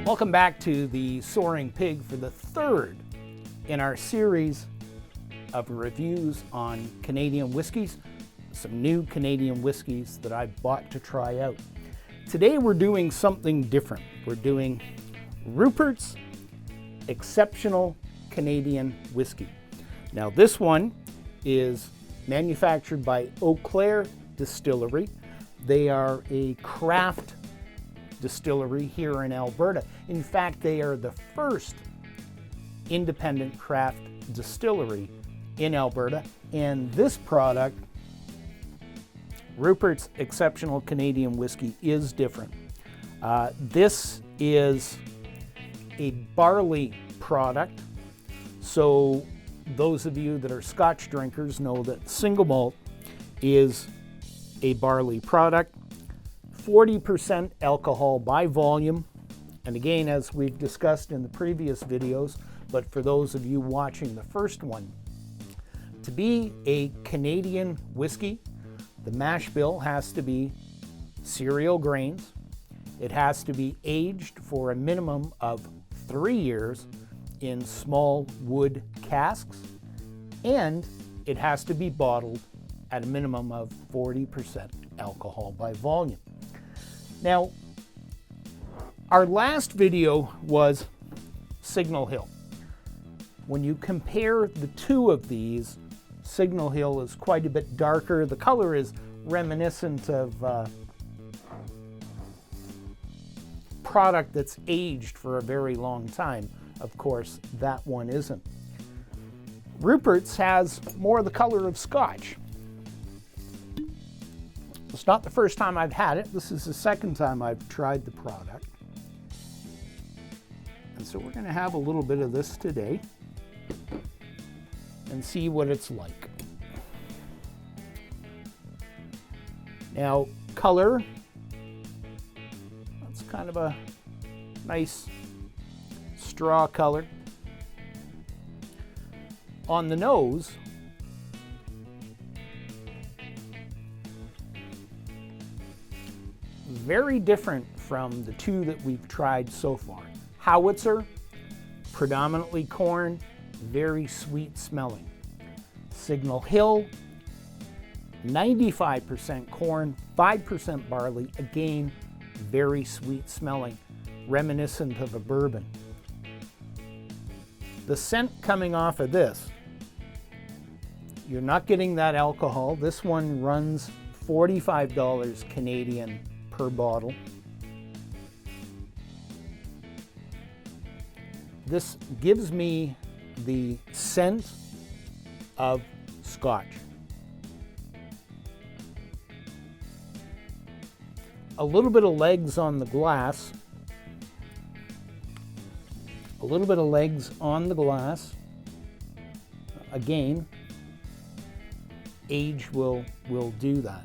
Welcome back to the Soaring Pig for the third in our series of reviews on Canadian whiskeys, some new Canadian whiskeys that I bought to try out. Today we're doing something different. We're doing Rupert's Exceptional Canadian Whiskey. Now this one is manufactured by Eau Claire Distillery. They are a craft distillery here in Alberta. In fact, they are the first independent craft distillery in Alberta, and this product, Rupert's Exceptional Canadian Whiskey, is different. This is a barley product, so those of you that are Scotch drinkers know that single malt is a barley product. 40% alcohol by volume, and again, as we've discussed in the previous videos, but for those of you watching the first one, to be a Canadian whiskey, the mash bill has to be cereal grains. It has to be aged for a minimum of 3 years in small wood casks, and it has to be bottled at a minimum of 40% alcohol by volume. Now, our last video was Signal Hill. When you compare the two of these, Signal Hill is quite a bit darker. The color is reminiscent of product that's aged for a very long time. Of course, that one isn't. Rupert's has more of the color of Scotch. It's not the first time I've had it. This is the second time I've tried the product. And so we're going to have a little bit of this today and see what it's like. Now, color, that's kind of a nice straw color. On the nose, very different from the two that we've tried so far. Howitzer, predominantly corn, very sweet smelling. Signal Hill, 95% corn, 5% barley, again, very sweet smelling, reminiscent of a bourbon. The scent coming off of this, you're not getting that alcohol. This one runs $45 Canadian per bottle. This gives me the scent of Scotch. A little bit of legs on the glass. A little bit of legs on the glass. Again, age will do that.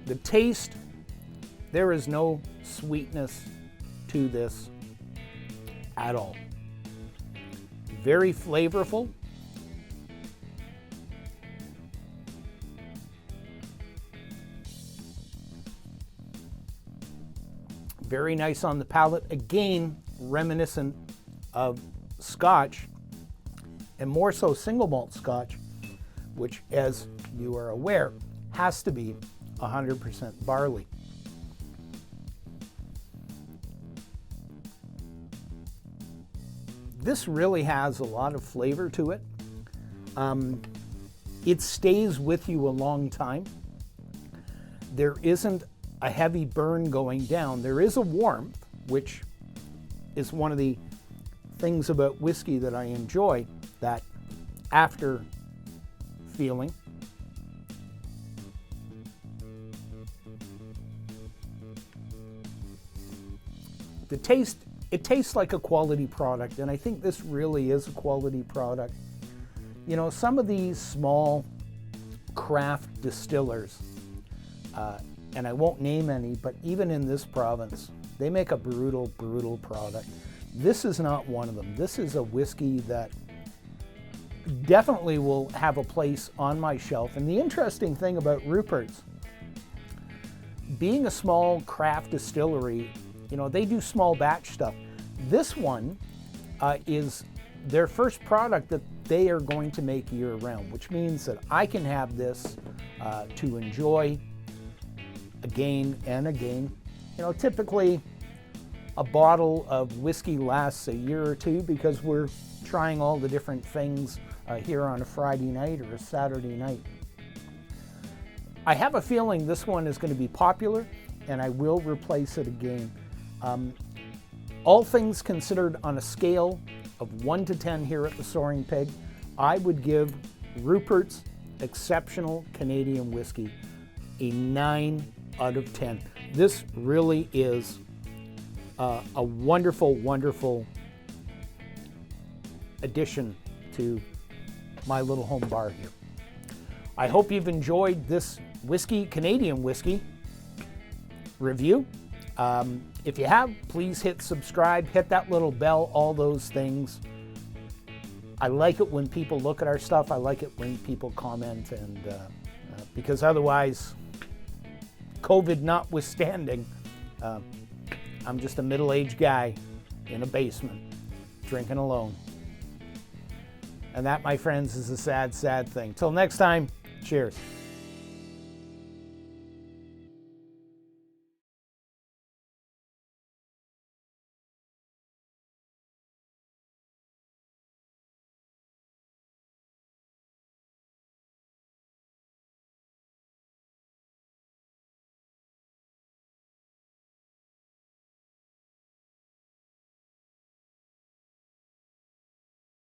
The taste, there is no sweetness to this at all. Very flavorful. Very nice on the palate. Again, reminiscent of Scotch, and more so single malt Scotch, which, as you are aware, has to be 100% barley. This really has a lot of flavor to it. It stays with you a long time. There isn't a heavy burn going down. There is a warmth, which is one of the things about whiskey that I enjoy, that after feeling. The taste, it tastes like a quality product, and I think this really is a quality product. You know, some of these small craft distillers, and I won't name any, but even in this province, they make a brutal, brutal product. This is not one of them. This is a whiskey that definitely will have a place on my shelf. And the interesting thing about Rupert's, being a small craft distillery, you know, they do small batch stuff. This one is their first product that they are going to make year round, which means that I can have this to enjoy again and again. You know, typically a bottle of whiskey lasts a year or two because we're trying all the different things here on a Friday night or a Saturday night. I have a feeling this one is going to be popular and I will replace it again. All things considered, on a scale of 1 to 10 here at the Soaring Pig, I would give Rupert's Exceptional Canadian Whiskey a 9 out of 10. This really is a wonderful, wonderful addition to my little home bar here. I hope you've enjoyed this Canadian whiskey review. If you have, please hit subscribe, hit that little bell, all those things. I like it when people look at our stuff. I like it when people comment, and because otherwise, COVID notwithstanding, I'm just a middle-aged guy in a basement drinking alone. And that, my friends, is a sad, sad thing. Till next time, cheers.